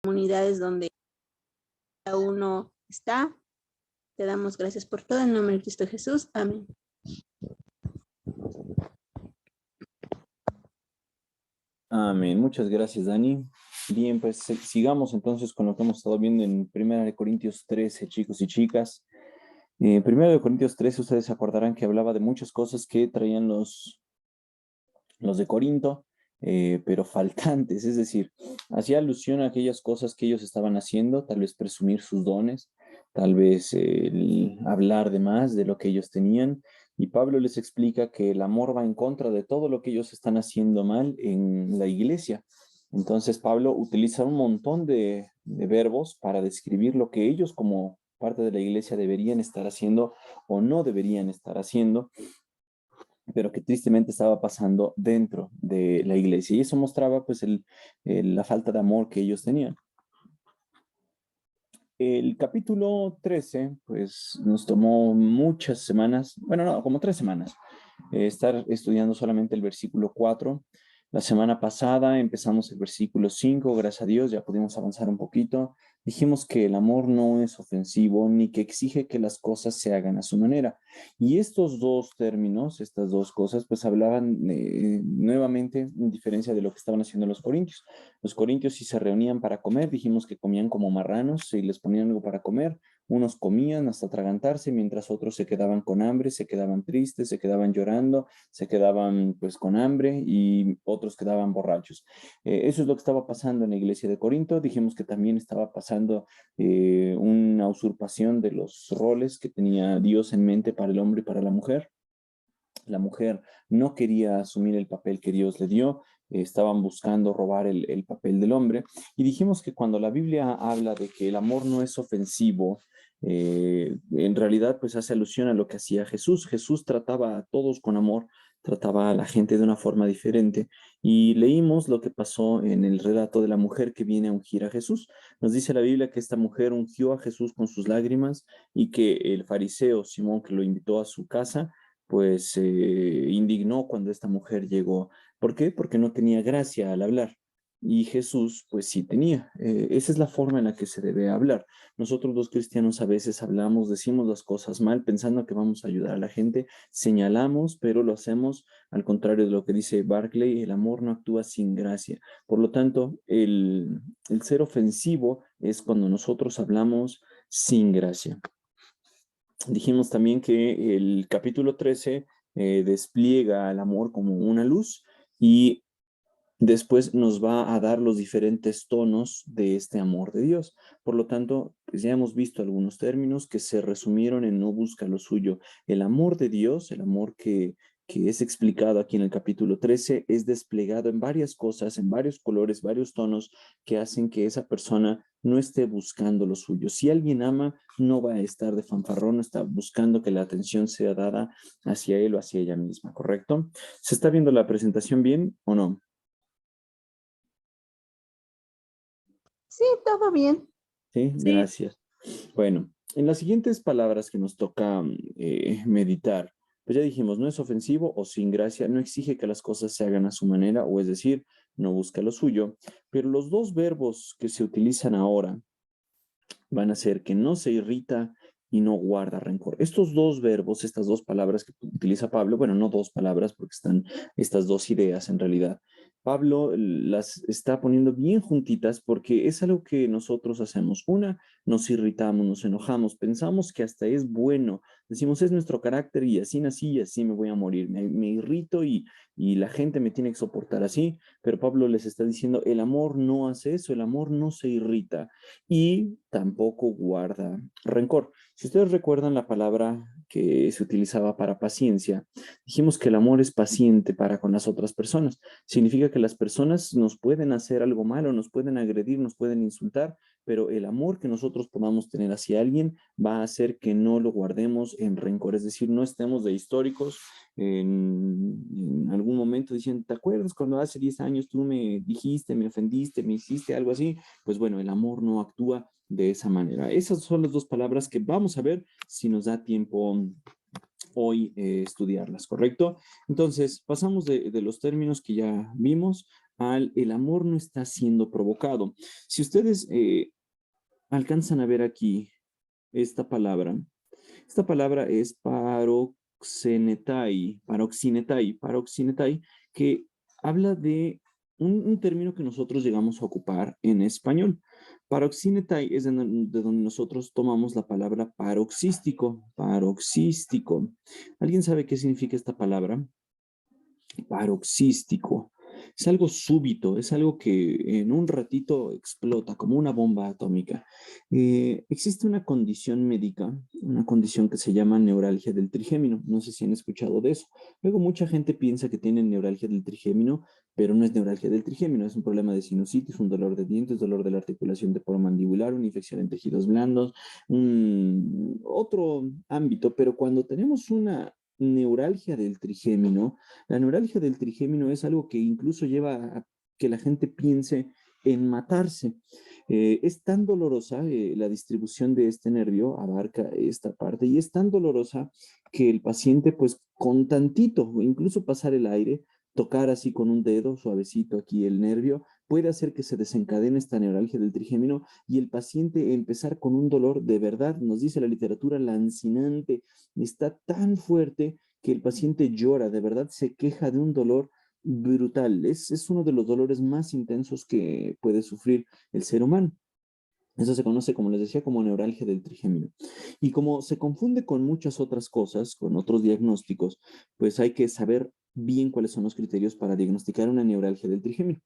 comunidades donde cada uno está. Te damos gracias por todo en nombre de Cristo Jesús. Amén. Amén. Muchas gracias, Dani. Bien, pues sigamos entonces con lo que hemos estado viendo en 1 Corintios 13, chicos y chicas. 1 Corintios 13, ustedes se acordarán que hablaba de muchas cosas que traían los de Corinto, pero faltantes, es decir, hacía alusión a aquellas cosas que ellos estaban haciendo, tal vez presumir sus dones, tal vez hablar de más de lo que ellos tenían, y Pablo les explica que el amor va en contra de todo lo que ellos están haciendo mal en la iglesia. Entonces Pablo utiliza un montón de verbos para describir lo que ellos como parte de la iglesia deberían estar haciendo o no deberían estar haciendo, pero que tristemente estaba pasando dentro de la iglesia. Y eso mostraba pues la falta de amor que ellos tenían. El capítulo 13, pues nos tomó muchas semanas, bueno, no, como 3 semanas, estar estudiando solamente el versículo 4. La semana pasada empezamos el versículo 5, gracias a Dios, ya pudimos avanzar un poquito. Dijimos que el amor no es ofensivo ni que exige que las cosas se hagan a su manera. Y estos dos términos, estas dos cosas, pues hablaban nuevamente en diferencia de lo que estaban haciendo los corintios. Los corintios si se reunían para comer, dijimos que comían como marranos, si les ponían algo para comer, unos comían hasta atragantarse, mientras otros se quedaban con hambre, se quedaban tristes, se quedaban llorando, se quedaban pues con hambre y otros quedaban borrachos. Eso es lo que estaba pasando en la iglesia de Corinto. Dijimos que también estaba pasando una usurpación de los roles que tenía Dios en mente para el hombre y para la mujer. La mujer no quería asumir el papel que Dios le dio, estaban buscando robar el papel del hombre. Y dijimos que cuando la Biblia habla de que el amor no es ofensivo, en realidad pues hace alusión a lo que hacía Jesús. Jesús trataba a todos con amor, trataba a la gente de una forma diferente. Y leímos lo que pasó en el relato de la mujer que viene a ungir a Jesús. Nos dice la Biblia que esta mujer ungió a Jesús con sus lágrimas y que el fariseo Simón, que lo invitó a su casa, pues se indignó cuando esta mujer llegó. ¿Por qué? Porque no tenía gracia al hablar. Y Jesús, pues sí tenía. Esa es la forma en la que se debe hablar. Nosotros los cristianos a veces hablamos, decimos las cosas mal, pensando que vamos a ayudar a la gente, señalamos, pero lo hacemos al contrario de lo que dice Barclay, el amor no actúa sin gracia. Por lo tanto, el ser ofensivo es cuando nosotros hablamos sin gracia. Dijimos también que el capítulo 13 despliega el amor como una luz y después nos va a dar los diferentes tonos de este amor de Dios. Por lo tanto, pues ya hemos visto algunos términos que se resumieron en no busca lo suyo. El amor de Dios, el amor que es explicado aquí en el capítulo 13, es desplegado en varias cosas, en varios colores, varios tonos que hacen que esa persona no esté buscando lo suyo. Si alguien ama, no va a estar de fanfarrón, no está buscando que la atención sea dada hacia él o hacia ella misma, ¿correcto? ¿Se está viendo la presentación bien o no? Sí, todo bien. Sí, Sí, gracias. Bueno, en las siguientes palabras que nos toca meditar, pues ya dijimos, no es ofensivo o sin gracia, no exige que las cosas se hagan a su manera, o es decir, no busca lo suyo, pero los dos verbos que se utilizan ahora van a ser que no se irrita y no guarda rencor. Estos dos verbos, estas dos palabras que utiliza Pablo, bueno, no dos palabras porque están estas dos ideas en realidad. Pablo las está poniendo bien juntitas porque es algo que nosotros hacemos. Una, nos irritamos, nos enojamos, pensamos que hasta es bueno. Decimos, es nuestro carácter y así nací y así me voy a morir. Me irrito y la gente me tiene que soportar así. Pero Pablo les está diciendo, el amor no hace eso, el amor no se irrita y tampoco guarda rencor. Si ustedes recuerdan la palabra que se utilizaba para paciencia, dijimos que el amor es paciente para con las otras personas. Significa que las personas nos pueden hacer algo malo, nos pueden agredir, nos pueden insultar, pero el amor que nosotros podamos tener hacia alguien va a hacer que no lo guardemos en rencor, es decir, no estemos de históricos en algún momento diciendo, ¿te acuerdas cuando hace 10 años tú me dijiste, me ofendiste, me hiciste algo así? Pues bueno, el amor no actúa de esa manera. Esas son las dos palabras que vamos a ver si nos da tiempo hoy estudiarlas, ¿correcto? Entonces, pasamos de los términos que ya vimos el amor no está siendo provocado. Si ustedes alcanzan a ver aquí esta palabra es paroxenetai, que habla de un término que nosotros llegamos a ocupar en español. Paroxenetai es de donde nosotros tomamos la palabra paroxístico. ¿Alguien sabe qué significa esta palabra? Paroxístico. Es algo súbito, es algo que en un ratito explota como una bomba atómica. Existe una condición médica, una condición que se llama neuralgia del trigémino. No sé si han escuchado de eso. Luego mucha gente piensa que tienen neuralgia del trigémino, pero no es neuralgia del trigémino, es un problema de sinusitis, un dolor de dientes, dolor de la articulación temporomandibular, una infección en tejidos blandos, otro ámbito, pero cuando tenemos una neuralgia del trigémino, la neuralgia del trigémino es algo que incluso lleva a que la gente piense en matarse. Es tan dolorosa, la distribución de este nervio abarca esta parte y es tan dolorosa que el paciente, pues con tantito, incluso pasar el aire, tocar así con un dedo suavecito aquí el nervio, puede hacer que se desencadene esta neuralgia del trigémino y el paciente empezar con un dolor de verdad, nos dice la literatura, lancinante, está tan fuerte que el paciente llora, de verdad se queja de un dolor brutal. Es uno de los dolores más intensos que puede sufrir el ser humano. Eso se conoce, como les decía, como neuralgia del trigémino. Y como se confunde con muchas otras cosas, con otros diagnósticos, pues hay que saber bien cuáles son los criterios para diagnosticar una neuralgia del trigémino.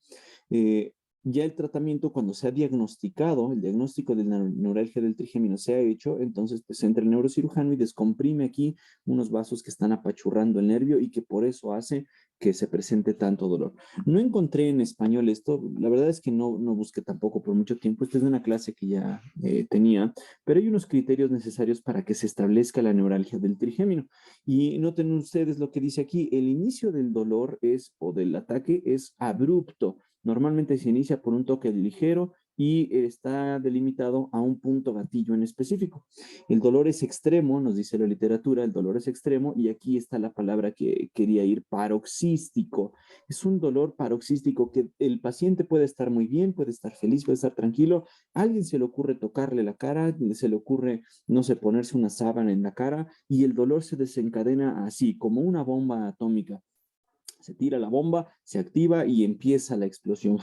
Eh, ya el tratamiento, cuando se ha diagnosticado, el diagnóstico de la neuralgia del trigémino se ha hecho, entonces pues entra el neurocirujano y descomprime aquí unos vasos que están apachurrando el nervio y que por eso hace que se presente tanto dolor. No encontré en español esto, la verdad es que no busqué tampoco por mucho tiempo, esta es una clase que ya tenía, pero hay unos criterios necesarios para que se establezca la neuralgia del trigémino. Y noten ustedes lo que dice aquí, el inicio del dolor es, o del ataque es abrupto. Normalmente se inicia por un toque ligero y está delimitado a un punto gatillo en específico. El dolor es extremo, nos dice la literatura, el dolor es extremo y aquí está la palabra que quería ir, paroxístico. Es un dolor paroxístico que el paciente puede estar muy bien, puede estar feliz, puede estar tranquilo. A alguien se le ocurre tocarle la cara, se le ocurre, no sé, ponerse una sábana en la cara y el dolor se desencadena así, como una bomba atómica. Se tira la bomba, se activa y empieza la explosión.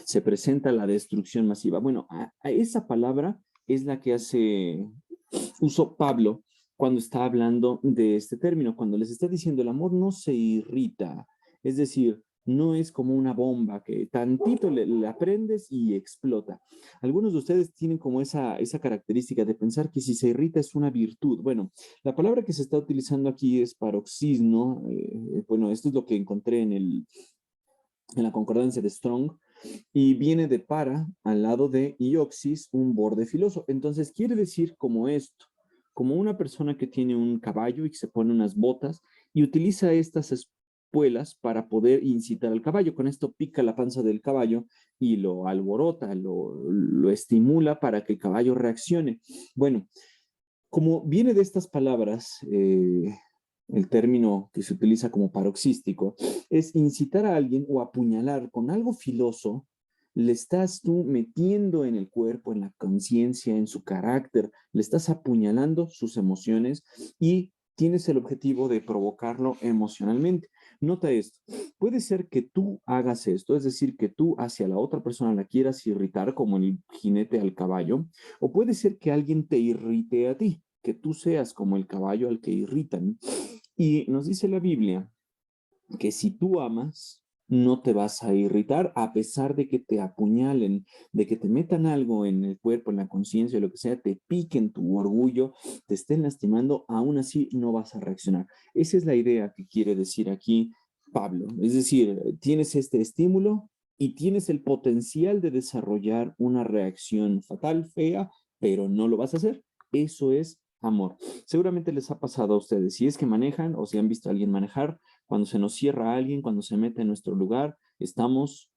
Se presenta la destrucción masiva. Bueno, a esa palabra es la que hace uso Pablo cuando está hablando de este término, cuando les está diciendo el amor no se irrita, es decir, no es como una bomba que tantito le aprendes y explota. Algunos de ustedes tienen como esa característica de pensar que si se irrita es una virtud. Bueno, la palabra que se está utilizando aquí es paroxismo. Bueno, esto es lo que encontré en la concordancia de Strong, y viene de para al lado de ioxis, un borde filoso. Entonces quiere decir como esto, como una persona que tiene un caballo y que se pone unas botas y utiliza estas espuelas para poder incitar al caballo. Con esto pica la panza del caballo y lo alborota, lo estimula para que el caballo reaccione. Bueno, como viene de estas palabras, el término que se utiliza como paroxístico, es incitar a alguien o apuñalar con algo filoso, le estás tú metiendo en el cuerpo, en la conciencia, en su carácter, le estás apuñalando sus emociones y tienes el objetivo de provocarlo emocionalmente. Nota esto, puede ser que tú hagas esto, es decir, que tú hacia la otra persona la quieras irritar como el jinete al caballo, o puede ser que alguien te irrite a ti, que tú seas como el caballo al que irritan. Y nos dice la Biblia que si tú amas, no te vas a irritar a pesar de que te apuñalen, de que te metan algo en el cuerpo, en la conciencia, lo que sea, te piquen tu orgullo, te estén lastimando, aún así no vas a reaccionar. Esa es la idea que quiere decir aquí Pablo. Es decir, tienes este estímulo y tienes el potencial de desarrollar una reacción fatal, fea, pero no lo vas a hacer. Eso es amor. Seguramente les ha pasado a ustedes, si es que manejan o si han visto a alguien manejar, cuando se nos cierra alguien, cuando se mete en nuestro lugar, estamos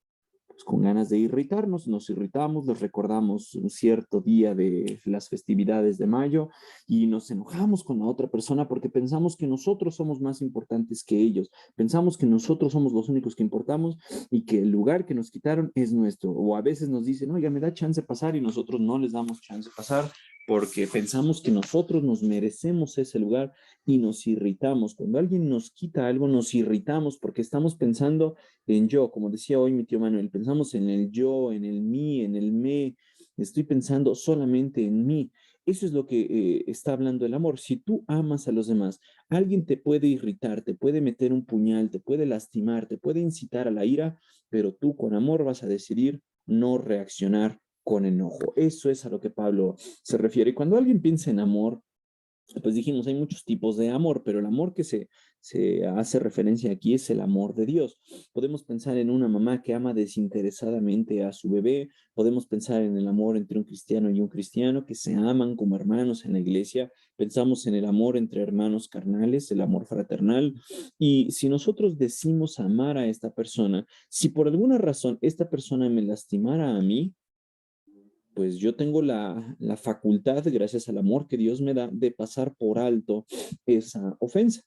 pues, con ganas de irritarnos, nos irritamos, nos recordamos un cierto día de las festividades de mayo y nos enojamos con la otra persona porque pensamos que nosotros somos más importantes que ellos, pensamos que nosotros somos los únicos que importamos y que el lugar que nos quitaron es nuestro. O a veces nos dicen, oiga, me da chance pasar y nosotros no les damos chance pasar porque pensamos que nosotros nos merecemos ese lugar y nos irritamos. Cuando alguien nos quita algo, nos irritamos porque estamos pensando en yo, como decía hoy mi tío Manuel, pensamos en el yo, en el mí, en el me, estoy pensando solamente en mí. Eso es lo que está hablando el amor. Si tú amas a los demás, alguien te puede irritar, te puede meter un puñal, te puede lastimar, te puede incitar a la ira, pero tú con amor vas a decidir no reaccionar con enojo. Eso es a lo que Pablo se refiere. Y cuando alguien piensa en amor, pues dijimos, hay muchos tipos de amor, pero el amor que se hace referencia aquí es el amor de Dios. Podemos pensar en una mamá que ama desinteresadamente a su bebé, podemos pensar en el amor entre un cristiano y un cristiano que se aman como hermanos en la iglesia, pensamos en el amor entre hermanos carnales, el amor fraternal, y si nosotros decimos amar a esta persona, si por alguna razón esta persona me lastimara a mí, pues yo tengo la facultad, gracias al amor que Dios me da, de pasar por alto esa ofensa.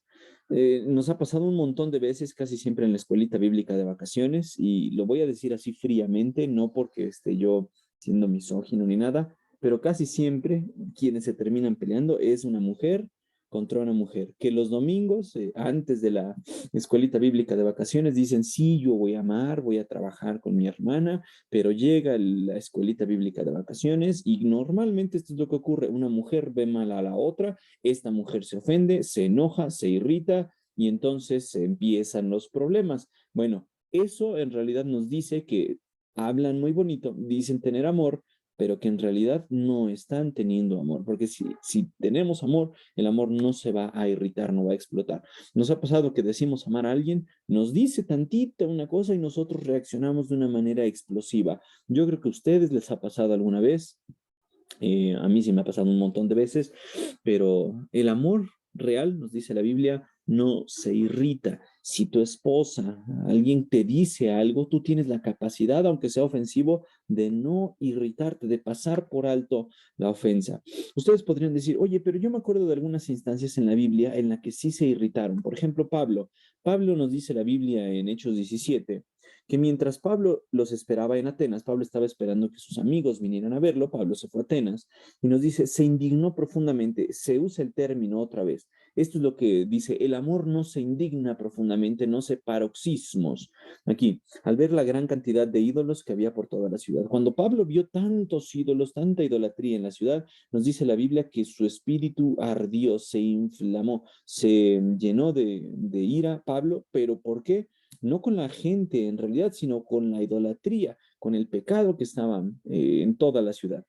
Nos ha pasado un montón de veces, casi siempre en la escuelita bíblica de vacaciones, y lo voy a decir así fríamente, no porque esté yo siendo misógino ni nada, pero casi siempre quienes se terminan peleando es una mujer contra una mujer, que los domingos, antes de la escuelita bíblica de vacaciones, dicen, sí, yo voy a amar, voy a trabajar con mi hermana, pero llega la escuelita bíblica de vacaciones y normalmente esto es lo que ocurre, una mujer ve mal a la otra, esta mujer se ofende, se enoja, se irrita y entonces empiezan los problemas. Bueno, eso en realidad nos dice que hablan muy bonito, dicen tener amor, pero que en realidad no están teniendo amor, porque si tenemos amor, el amor no se va a irritar, no va a explotar. Nos ha pasado que decimos amar a alguien, nos dice tantita una cosa y nosotros reaccionamos de una manera explosiva. Yo creo que a ustedes les ha pasado alguna vez, a mí sí me ha pasado un montón de veces, pero el amor real, nos dice la Biblia, no se irrita. Si tu esposa, alguien te dice algo, tú tienes la capacidad, aunque sea ofensivo, de no irritarte, de pasar por alto la ofensa. Ustedes podrían decir, oye, pero yo me acuerdo de algunas instancias en la Biblia en la que sí se irritaron. Por ejemplo, Pablo. Pablo nos dice la Biblia en Hechos 17 que mientras Pablo los esperaba en Atenas, Pablo estaba esperando que sus amigos vinieran a verlo, Pablo se fue a Atenas y nos dice, se indignó profundamente, se usa el término otra vez. Esto es lo que dice, el amor no se indigna profundamente, no se paroxismos. Aquí, al ver la gran cantidad de ídolos que había por toda la ciudad. Cuando Pablo vio tantos ídolos, tanta idolatría en la ciudad, nos dice la Biblia que su espíritu ardió, se inflamó, se llenó de ira Pablo, pero ¿por qué? No con la gente en realidad, sino con la idolatría, con el pecado que estaba en toda la ciudad.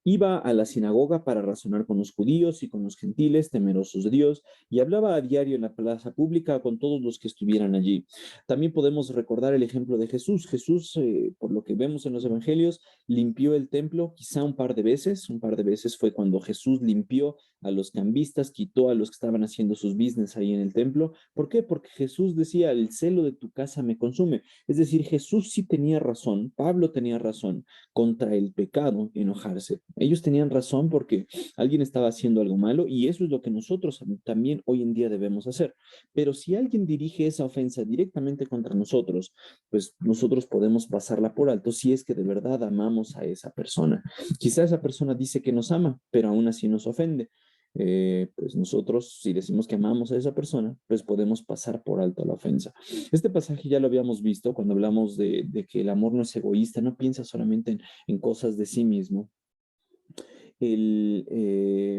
Iba a la sinagoga para razonar con los judíos y con los gentiles temerosos de Dios y hablaba a diario en la plaza pública con todos los que estuvieran allí. También podemos recordar el ejemplo de Jesús. Jesús, por lo que vemos en los evangelios, limpió el templo quizá un par de veces. Un par de veces fue cuando Jesús limpió a los cambistas, quitó a los que estaban haciendo sus business ahí en el templo. ¿Por qué? Porque Jesús decía, el celo de tu casa me consume. Es decir, Jesús sí tenía razón, Pablo tenía razón contra el pecado, enojarse. Ellos tenían razón porque alguien estaba haciendo algo malo y eso es lo que nosotros también hoy en día debemos hacer. Pero si alguien dirige esa ofensa directamente contra nosotros, pues nosotros podemos pasarla por alto si es que de verdad amamos a esa persona. Quizá esa persona dice que nos ama, pero aún así nos ofende. Pues nosotros, si decimos que amamos a esa persona, pues podemos pasar por alto la ofensa. Este pasaje ya lo habíamos visto cuando hablamos de que el amor no es egoísta, no piensa solamente en cosas de sí mismo.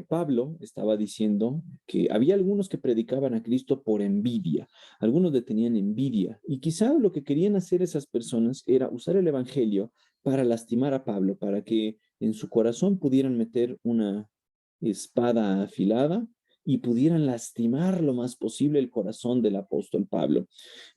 Pablo estaba diciendo que había algunos que predicaban a Cristo por envidia, algunos le tenían envidia y quizá lo que querían hacer esas personas era usar el Evangelio para lastimar a Pablo, para que en su corazón pudieran meter una espada afilada y pudieran lastimar lo más posible el corazón del apóstol Pablo.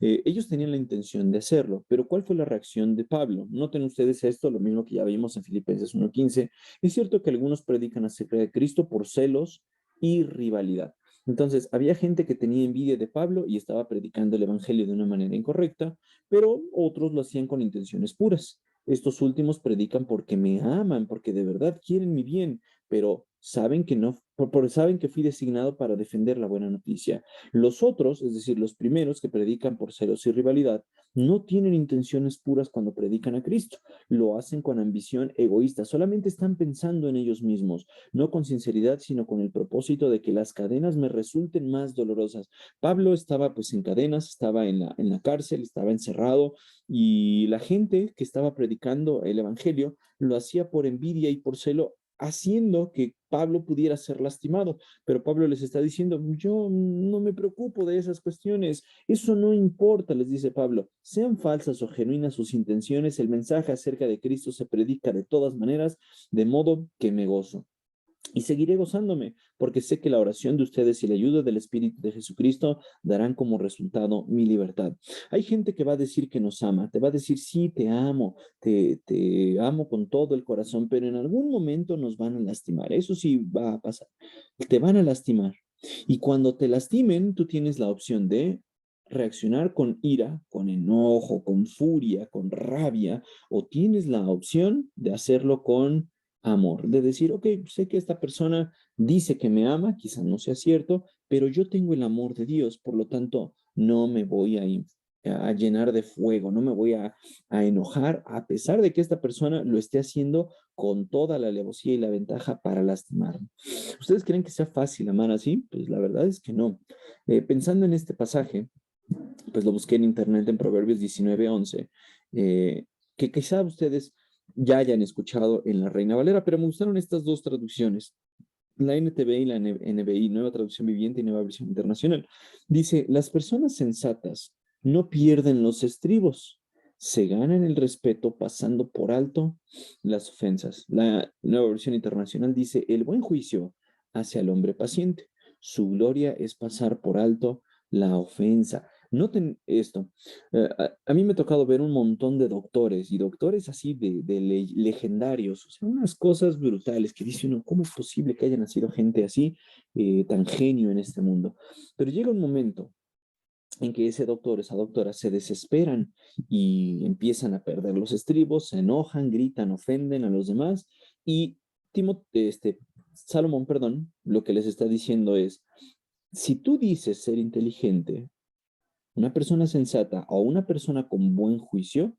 Ellos tenían la intención de hacerlo, pero ¿cuál fue la reacción de Pablo? Noten ustedes esto, lo mismo que ya vimos en Filipenses 1:15. Es cierto que algunos predican acerca de Cristo por celos y rivalidad. Entonces, había gente que tenía envidia de Pablo y estaba predicando el evangelio de una manera incorrecta, pero otros lo hacían con intenciones puras. Estos últimos predican porque me aman, porque de verdad quieren mi bien, pero saben que no, saben que fui designado para defender la buena noticia. Los otros, es decir, los primeros que predican por celos y rivalidad, no tienen intenciones puras cuando predican a Cristo. Lo hacen con ambición egoísta, solamente están pensando en ellos mismos, no con sinceridad, sino con el propósito de que las cadenas me resulten más dolorosas. Pablo estaba pues en cadenas, estaba en la cárcel, estaba encerrado, y la gente que estaba predicando el evangelio lo hacía por envidia y por celo, haciendo que Pablo pudiera ser lastimado. Pero Pablo les está diciendo, yo no me preocupo de esas cuestiones, eso no importa, les dice Pablo. Sean falsas o genuinas sus intenciones, el mensaje acerca de Cristo se predica de todas maneras, de modo que me gozo. Y seguiré gozándome, porque sé que la oración de ustedes y la ayuda del Espíritu de Jesucristo darán como resultado mi libertad. Hay gente que va a decir que nos ama, te va a decir, sí, te amo con todo el corazón, pero en algún momento nos van a lastimar. Eso sí va a pasar. Te van a lastimar. Y cuando te lastimen, tú tienes la opción de reaccionar con ira, con enojo, con furia, con rabia, o tienes la opción de hacerlo con amor, de decir, ok, sé que esta persona dice que me ama, quizá no sea cierto, pero yo tengo el amor de Dios, por lo tanto, no me voy a llenar de fuego, no me voy a enojar, a pesar de que esta persona lo esté haciendo con toda la alevosía y la ventaja para lastimarme. ¿Ustedes creen que sea fácil amar así? Pues la verdad es que no. Pensando en este pasaje, pues lo busqué en internet en Proverbios 19:11, que quizá ustedes ya hayan escuchado en la Reina Valera, pero me gustaron estas dos traducciones, la NTV y la NBI, Nueva Traducción Viviente y Nueva Versión Internacional. Dice, las personas sensatas no pierden los estribos, se ganan el respeto pasando por alto las ofensas. La Nueva Versión Internacional dice, el buen juicio hacia el hombre paciente. Su gloria es pasar por alto la ofensa. Noten esto. A mí me ha tocado ver un montón de doctores y doctores así de legendarios, o sea, unas cosas brutales que dice uno, ¿cómo es posible que haya nacido gente así, tan genio en este mundo? Pero llega un momento en que ese doctor, esa doctora se desesperan y empiezan a perder los estribos, se enojan, gritan, ofenden a los demás y Salomón, perdón, lo que les está diciendo es, si tú dices ser inteligente, una persona sensata o una persona con buen juicio,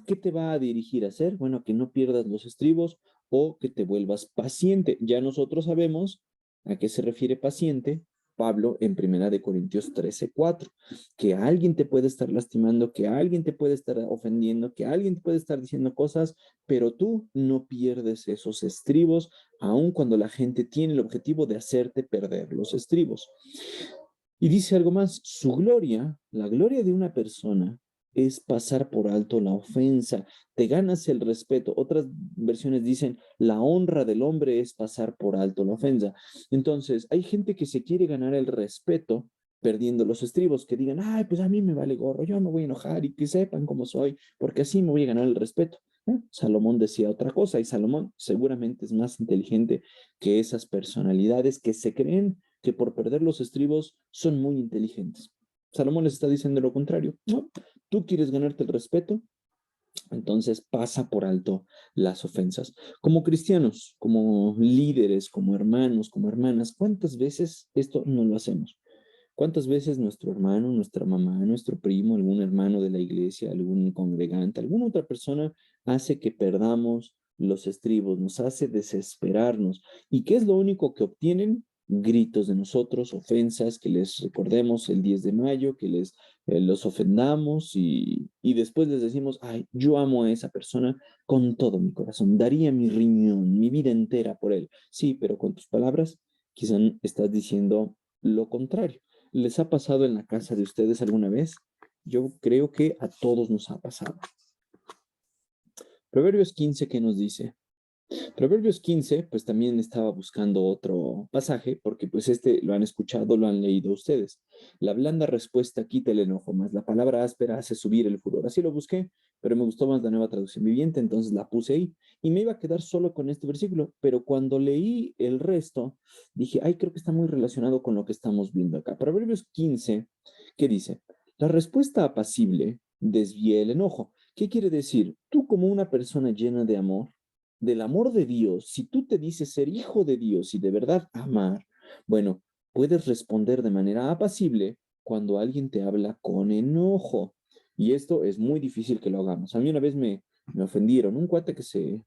¿qué te va a dirigir a hacer? Bueno, que no pierdas los estribos o que te vuelvas paciente. Ya nosotros sabemos a qué se refiere paciente Pablo en Primera de Corintios 13:4, que alguien te puede estar lastimando, que alguien te puede estar ofendiendo, que alguien te puede estar diciendo cosas, pero tú no pierdes esos estribos, aun cuando la gente tiene el objetivo de hacerte perder los estribos. Y dice algo más, su gloria, la gloria de una persona es pasar por alto la ofensa, te ganas el respeto. Otras versiones dicen, la honra del hombre es pasar por alto la ofensa. Entonces, hay gente que se quiere ganar el respeto perdiendo los estribos, que digan, ay, pues a mí me vale gorro, yo me voy a enojar y que sepan cómo soy, porque así me voy a ganar el respeto. Salomón decía otra cosa y Salomón seguramente es más inteligente que esas personalidades que se creen que por perder los estribos son muy inteligentes. Salomón les está diciendo lo contrario. No, tú quieres ganarte el respeto, entonces pasa por alto las ofensas. Como cristianos, como líderes, como hermanos, como hermanas, ¿cuántas veces esto no lo hacemos? ¿Cuántas veces nuestro hermano, nuestra mamá, nuestro primo, algún hermano de la iglesia, algún congregante, alguna otra persona hace que perdamos los estribos, nos hace desesperarnos? ¿Y qué es lo único que obtienen? Gritos de nosotros, ofensas, que les recordemos el 10 de mayo, que los ofendamos y después les decimos, ay, yo amo a esa persona con todo mi corazón, daría mi riñón, mi vida entera por él. Sí, pero con tus palabras quizás estás diciendo lo contrario. ¿Les ha pasado en la casa de ustedes alguna vez? Yo creo que a todos nos ha pasado. Proverbios 15, ¿qué nos dice? Proverbios 15, pues también estaba buscando otro pasaje, porque pues este lo han escuchado, lo han leído ustedes. La blanda respuesta quita el enojo, más la palabra áspera hace subir el furor. Así lo busqué, pero me gustó más la Nueva Traducción Viviente, entonces la puse ahí. Y me iba a quedar solo con este versículo, pero cuando leí el resto, dije, ay, creo que está muy relacionado con lo que estamos viendo acá. Proverbios 15, ¿qué dice? La respuesta apacible desvía el enojo. ¿Qué quiere decir? Tú como una persona llena de amor, del amor de Dios, si tú te dices ser hijo de Dios y de verdad amar, bueno, puedes responder de manera apacible cuando alguien te habla con enojo. Y esto es muy difícil que lo hagamos. A mí una vez me ofendieron, un cuate que se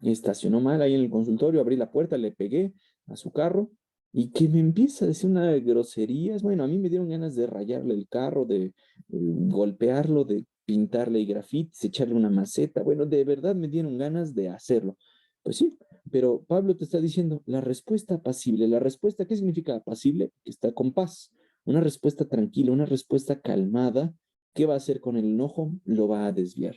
estacionó mal ahí en el consultorio, abrí la puerta, le pegué a su carro y que me empieza a decir una groserías. Bueno, a mí me dieron ganas de rayarle el carro, de golpearlo, de pintarle grafitis, echarle una maceta. Bueno, de verdad me dieron ganas de hacerlo. Pues sí, pero Pablo te está diciendo la respuesta apacible. La respuesta, ¿qué significa apacible? Que está con paz. Una respuesta tranquila, una respuesta calmada. ¿Qué va a hacer con el enojo? Lo va a desviar.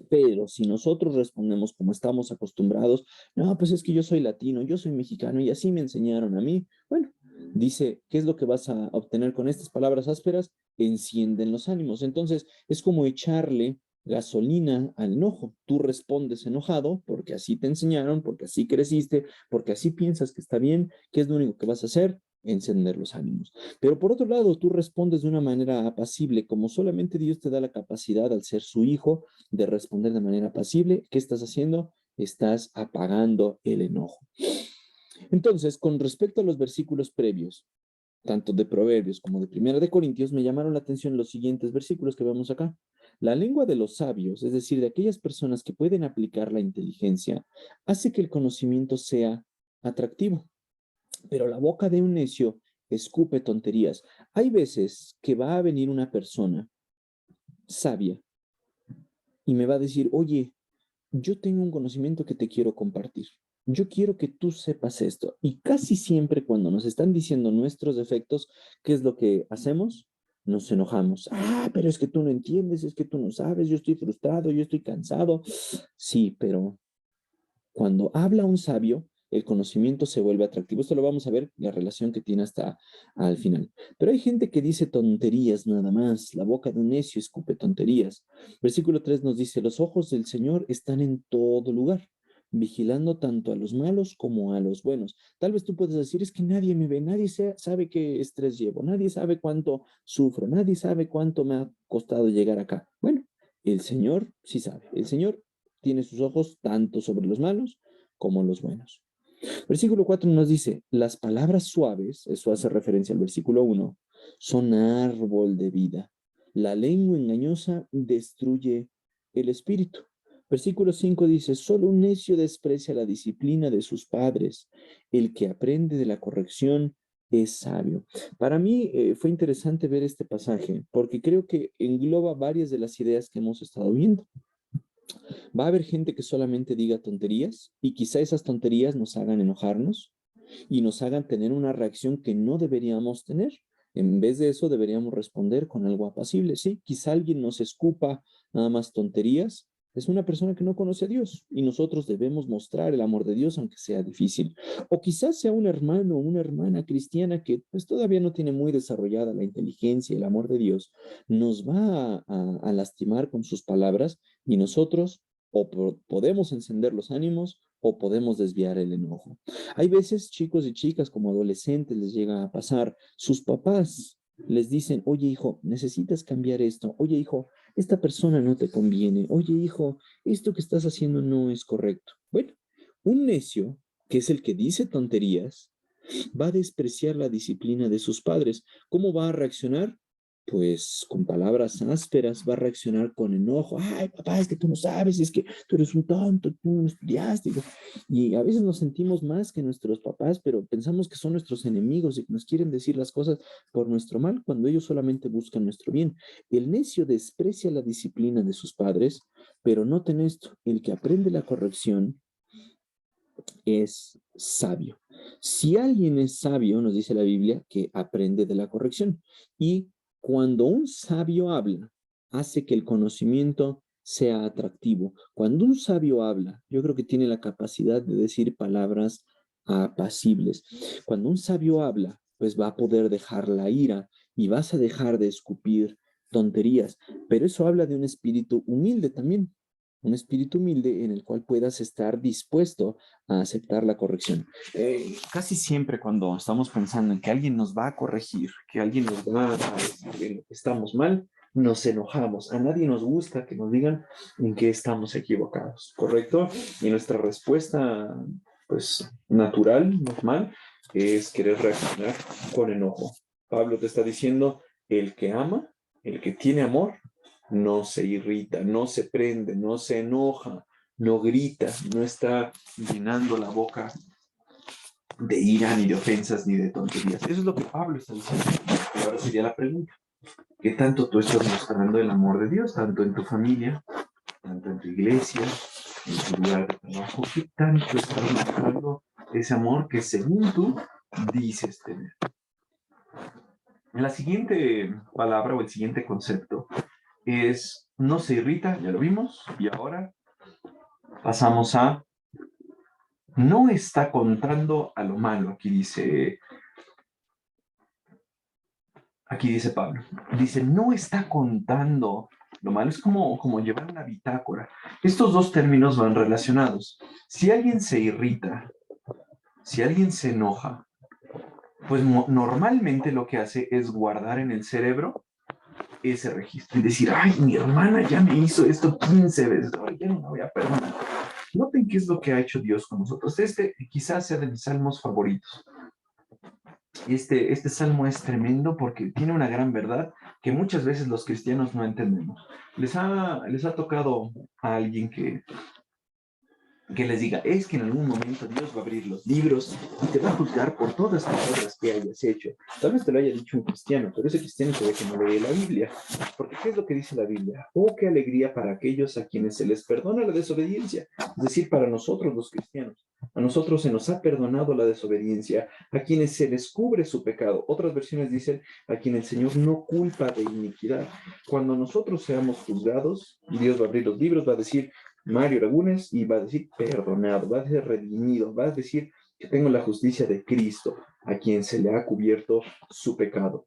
Pero si nosotros respondemos como estamos acostumbrados, no, pues es que yo soy latino, yo soy mexicano y así me enseñaron a mí. Bueno, dice, ¿qué es lo que vas a obtener con estas palabras ásperas? Encienden los ánimos. Entonces, es como echarle gasolina al enojo. Tú respondes enojado porque así te enseñaron, porque así creciste, porque así piensas que está bien. ¿Qué es lo único que vas a hacer? Encender los ánimos. Pero por otro lado, tú respondes de una manera apacible, como solamente Dios te da la capacidad al ser su hijo de responder de manera apacible. ¿Qué estás haciendo? Estás apagando el enojo. Entonces, con respecto a los versículos previos, tanto de Proverbios como de Primera de Corintios, me llamaron la atención los siguientes versículos que vemos acá. La lengua de los sabios, es decir, de aquellas personas que pueden aplicar la inteligencia, hace que el conocimiento sea atractivo, pero la boca de un necio escupe tonterías. Hay veces que va a venir una persona sabia y me va a decir, oye, yo tengo un conocimiento que te quiero compartir. Yo quiero que tú sepas esto. Y casi siempre cuando nos están diciendo nuestros defectos, ¿qué es lo que hacemos? Nos enojamos. Ah, pero es que tú no entiendes, es que tú no sabes, yo estoy frustrado, yo estoy cansado. Sí, pero cuando habla un sabio, el conocimiento se vuelve atractivo. Esto lo vamos a ver, la relación que tiene hasta al final. Pero hay gente que dice tonterías nada más. La boca de un necio escupe tonterías. Versículo 3 nos dice, los ojos del Señor están en todo lugar, vigilando tanto a los malos como a los buenos. Tal vez tú puedes decir, es que nadie me ve, nadie sabe qué estrés llevo, nadie sabe cuánto sufro, nadie sabe cuánto me ha costado llegar acá. Bueno, el Señor sí sabe. El Señor tiene sus ojos tanto sobre los malos como los buenos. Versículo 4 nos dice, las palabras suaves, eso hace referencia al versículo 1, son árbol de vida. La lengua engañosa destruye el espíritu. Versículo 5 dice, solo un necio desprecia la disciplina de sus padres. El que aprende de la corrección es sabio. Para mí fue interesante ver este pasaje porque creo que engloba varias de las ideas que hemos estado viendo. Va a haber gente que solamente diga tonterías y quizá esas tonterías nos hagan enojarnos y nos hagan tener una reacción que no deberíamos tener. En vez de eso, deberíamos responder con algo apacible. Sí, quizá alguien nos escupa nada más tonterías. Es una persona que no conoce a Dios y nosotros debemos mostrar el amor de Dios aunque sea difícil. O quizás sea un hermano o una hermana cristiana que pues todavía no tiene muy desarrollada la inteligencia y el amor de Dios. Nos va a lastimar con sus palabras y nosotros o podemos encender los ánimos o podemos desviar el enojo. Hay veces chicos y chicas como adolescentes les llega a pasar, sus papás les dicen, oye hijo, necesitas cambiar esto, oye hijo, esta persona no te conviene, oye hijo, esto que estás haciendo no es correcto. Bueno, un necio, que es el que dice tonterías, va a despreciar la disciplina de sus padres. ¿Cómo va a reaccionar? Pues con palabras ásperas, va a reaccionar con enojo. Ay, papá, es que tú no sabes, es que tú eres un tonto, tú no estudiaste. Y a veces nos sentimos más que nuestros papás, pero pensamos que son nuestros enemigos y que nos quieren decir las cosas por nuestro mal, cuando ellos solamente buscan nuestro bien. El necio desprecia la disciplina de sus padres, pero noten esto, el que aprende la corrección es sabio. Si alguien es sabio, nos dice la Biblia, que aprende de la corrección. Y cuando un sabio habla, hace que el conocimiento sea atractivo. Cuando un sabio habla, yo creo que tiene la capacidad de decir palabras apacibles. Cuando un sabio habla, pues va a poder dejar la ira y vas a dejar de escupir tonterías, pero eso habla de un espíritu humilde también, un espíritu humilde en el cual puedas estar dispuesto a aceptar la corrección. Casi siempre cuando estamos pensando en que alguien nos va a corregir, que alguien nos va a decir que estamos mal, nos enojamos. A nadie nos gusta que nos digan en qué estamos equivocados, ¿correcto? Y nuestra respuesta, pues, natural, normal, es querer reaccionar con enojo. Pablo te está diciendo, el que ama, el que tiene amor, no se irrita, no se prende, no se enoja, no grita, no está llenando la boca de ira, ni de ofensas, ni de tonterías. Eso es lo que Pablo está diciendo. Y ahora sería la pregunta, ¿qué tanto tú estás mostrando el amor de Dios, tanto en tu familia, tanto en tu iglesia, en tu lugar de trabajo? ¿Qué tanto estás mostrando ese amor que según tú dices tener? La siguiente palabra o el siguiente concepto es no se irrita, ya lo vimos, y ahora pasamos a no está contando a lo malo. Aquí dice Pablo, dice no está contando lo malo, es como llevar una bitácora. Estos dos términos van relacionados. Si alguien se irrita, si alguien se enoja, pues normalmente lo que hace es guardar en el cerebro ese registro y decir, ay, mi hermana ya me hizo esto 15 veces, ay, ya no la voy a perdonar. Noten qué es lo que ha hecho Dios con nosotros. Este quizás sea de mis salmos favoritos. Este salmo es tremendo porque tiene una gran verdad que muchas veces los cristianos no entendemos. Les ha tocado a alguien que les diga, es que en algún momento Dios va a abrir los libros y te va a juzgar por todas las obras que hayas hecho. Tal vez te lo haya dicho un cristiano, pero ese cristiano se ve que no lee la Biblia. Porque ¿qué es lo que dice la Biblia? Oh, qué alegría para aquellos a quienes se les perdona la desobediencia. Es decir, para nosotros los cristianos. A nosotros se nos ha perdonado la desobediencia, a quienes se les cubre su pecado. Otras versiones dicen, a quien el Señor no culpa de iniquidad. Cuando nosotros seamos juzgados, Dios va a abrir los libros, va a decir, Mario Lagunes, y va a decir perdonado, va a decir redimido, va a decir que tengo la justicia de Cristo, a quien se le ha cubierto su pecado.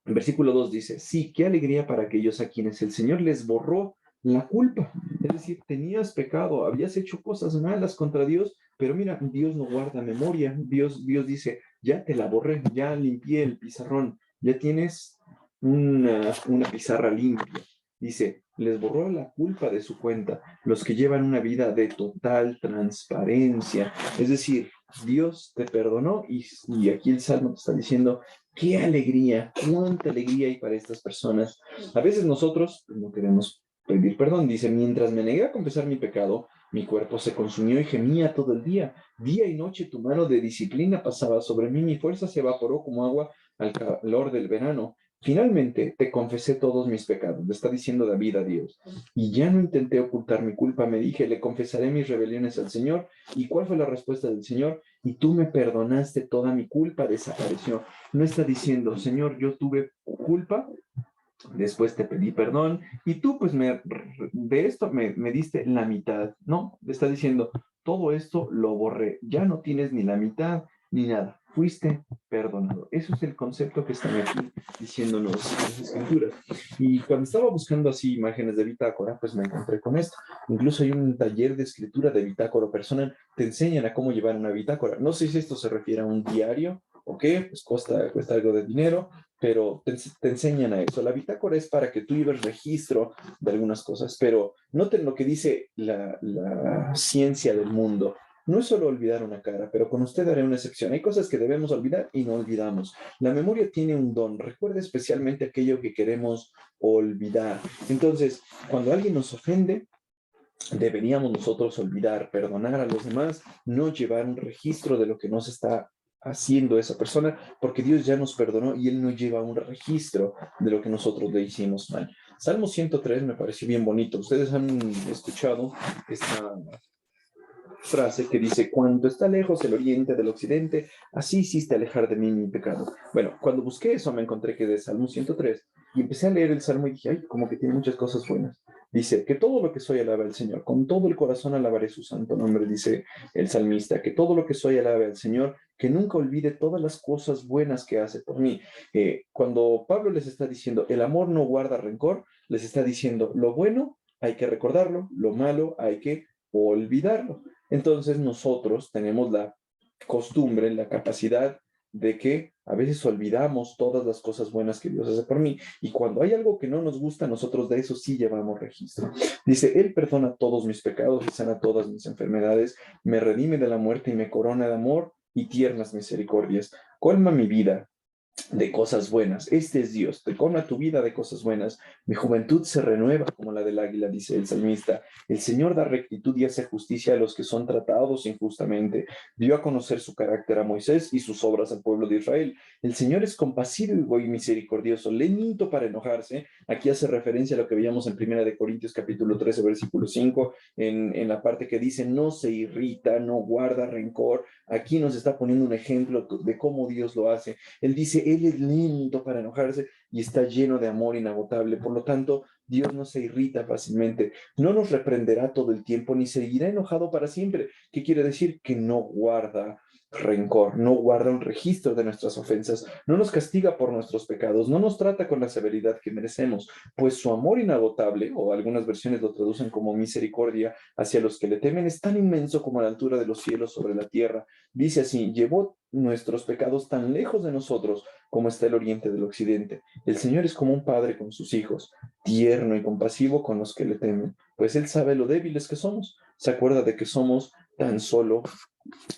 En versículo 2 dice, sí, qué alegría para aquellos a quienes el Señor les borró la culpa. Es decir, tenías pecado, habías hecho cosas malas contra Dios, pero mira, Dios no guarda memoria. Dios dice, ya te la borré, ya limpié el pizarrón, ya tienes una pizarra limpia. Dice, les borró la culpa de su cuenta, los que llevan una vida de total transparencia. Es decir, Dios te perdonó y aquí el Salmo te está diciendo, qué alegría, cuánta alegría hay para estas personas. A veces nosotros no queremos pedir perdón. Dice, mientras me negué a confesar mi pecado, mi cuerpo se consumió y gemía todo el día. Día y noche tu mano de disciplina pasaba sobre mí, mi fuerza se evaporó como agua al calor del verano. Finalmente te confesé todos mis pecados, le está diciendo David a Dios, y ya no intenté ocultar mi culpa, me dije, le confesaré mis rebeliones al Señor. ¿Y cuál fue la respuesta del Señor? Y tú me perdonaste, toda mi culpa desapareció. No está diciendo, Señor, yo tuve culpa, después te pedí perdón, y tú pues de esto me diste la mitad. No, le está diciendo, todo esto lo borré, ya no tienes ni la mitad ni nada, fuiste perdonado. Eso es el concepto que están aquí diciéndonos las escrituras. Y cuando estaba buscando así imágenes de bitácora, pues me encontré con esto. Incluso hay un taller de escritura de bitácora personal, te enseñan a cómo llevar una bitácora. No sé si esto se refiere a un diario o qué, pues cuesta algo de dinero, pero te enseñan a eso. La bitácora es para que tú lleves registro de algunas cosas, pero noten lo que dice la ciencia del mundo. No es solo olvidar una cara, pero con usted haré una excepción. Hay cosas que debemos olvidar y no olvidamos. La memoria tiene un don. Recuerda especialmente aquello que queremos olvidar. Entonces, cuando alguien nos ofende, deberíamos nosotros olvidar, perdonar a los demás, no llevar un registro de lo que nos está haciendo esa persona, porque Dios ya nos perdonó y Él no lleva un registro de lo que nosotros le hicimos mal. Salmo 103 me pareció bien bonito. Ustedes han escuchado esta frase que dice, cuando está lejos el oriente del occidente, así hiciste alejar de mí mi pecado. Bueno, cuando busqué eso me encontré que de Salmo 103 y empecé a leer el Salmo y dije, ay, como que tiene muchas cosas buenas. Dice, que todo lo que soy alabe al Señor, con todo el corazón alabaré su santo nombre, dice el salmista, que todo lo que soy alabe al Señor, que nunca olvide todas las cosas buenas que hace por mí. Cuando Pablo les está diciendo, el amor no guarda rencor, les está diciendo, lo bueno hay que recordarlo, lo malo hay que olvidarlo. Entonces nosotros tenemos la costumbre, la capacidad de que a veces olvidamos todas las cosas buenas que Dios hace por mí. Y cuando hay algo que no nos gusta, nosotros de eso sí llevamos registro. Dice, Él perdona todos mis pecados y sana todas mis enfermedades, me redime de la muerte y me corona de amor y tiernas misericordias. Colma mi vida de cosas buenas. Este es Dios, te colma tu vida de cosas buenas. Mi juventud se renueva como la del águila, dice el salmista. El Señor da rectitud y hace justicia a los que son tratados injustamente. Dio a conocer su carácter a Moisés y sus obras al pueblo de Israel. El Señor es compasivo y misericordioso, lento para enojarse. Aquí hace referencia a lo que veíamos en 1 Corintios capítulo 13, versículo 5, en la parte que dice, no se irrita, no guarda rencor. Aquí nos está poniendo un ejemplo de cómo Dios lo hace. Él dice, Él es lento para enojarse y está lleno de amor inagotable. Por lo tanto, Dios no se irrita fácilmente, no nos reprenderá todo el tiempo, ni seguirá enojado para siempre. ¿Qué quiere decir? Que no guarda rencor, no guarda un registro de nuestras ofensas, no nos castiga por nuestros pecados, no nos trata con la severidad que merecemos, pues su amor inagotable, o algunas versiones lo traducen como misericordia, hacia los que le temen es tan inmenso como la altura de los cielos sobre la tierra. Dice así, llevó nuestros pecados tan lejos de nosotros como está el oriente del occidente. El Señor es como un padre con sus hijos, tierno y compasivo con los que le temen, pues Él sabe lo débiles que somos, se acuerda de que somos tan solo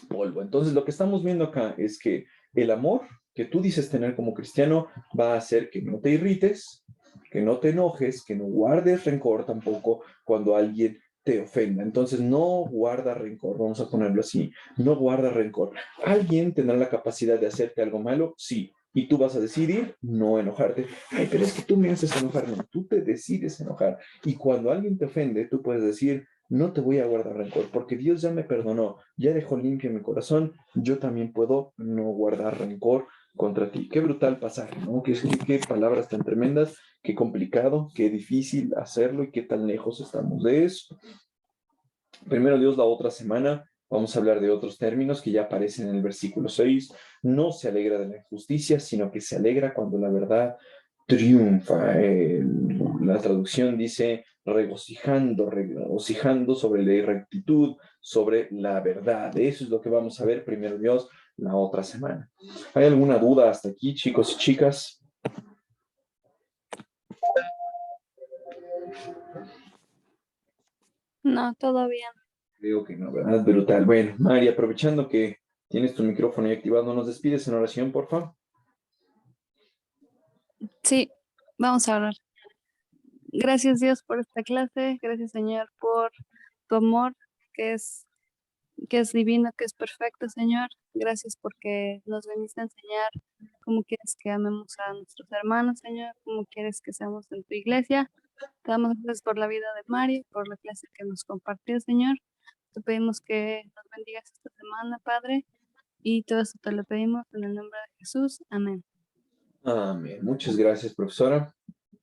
polvo. Entonces, lo que estamos viendo acá es que el amor que tú dices tener como cristiano va a hacer que no te irrites, que no te enojes, que no guardes rencor tampoco cuando alguien te ofenda. Entonces, no guarda rencor, vamos a ponerlo así, no guarda rencor. ¿Alguien tendrá la capacidad de hacerte algo malo? Sí. Y tú vas a decidir no enojarte. Ay, pero es que tú me haces enojar. No, tú te decides enojar. Y cuando alguien te ofende, tú puedes decir, no te voy a guardar rencor, porque Dios ya me perdonó, ya dejó limpio mi corazón, yo también puedo no guardar rencor contra ti. Qué brutal pasaje, ¿no? Qué palabras tan tremendas, qué complicado, qué difícil hacerlo y qué tan lejos estamos de eso. Primero Dios, la otra semana vamos a hablar de otros términos que ya aparecen en el versículo 6. No se alegra de la injusticia, sino que se alegra cuando la verdad triunfa. La traducción dice regocijando sobre la rectitud, sobre la verdad. Eso es lo que vamos a ver, primero Dios, la otra semana. ¿Hay alguna duda hasta aquí, chicos y chicas? No, todo bien. Creo que no, ¿verdad? Brutal. Bueno, Mari, aprovechando que tienes tu micrófono ahí activado, ¿nos despides en oración, por favor? Sí, vamos a hablar. Gracias Dios por esta clase, gracias Señor por tu amor que es divino, que es perfecto, Señor. Gracias porque nos veniste a enseñar cómo quieres que amemos a nuestros hermanos, Señor, cómo quieres que seamos en tu iglesia. Te damos gracias por la vida de Mari, por la clase que nos compartió, Señor. Te pedimos que nos bendigas esta semana, Padre, y todo esto te lo pedimos en el nombre de Jesús. Amén. Amén. Muchas gracias, profesora.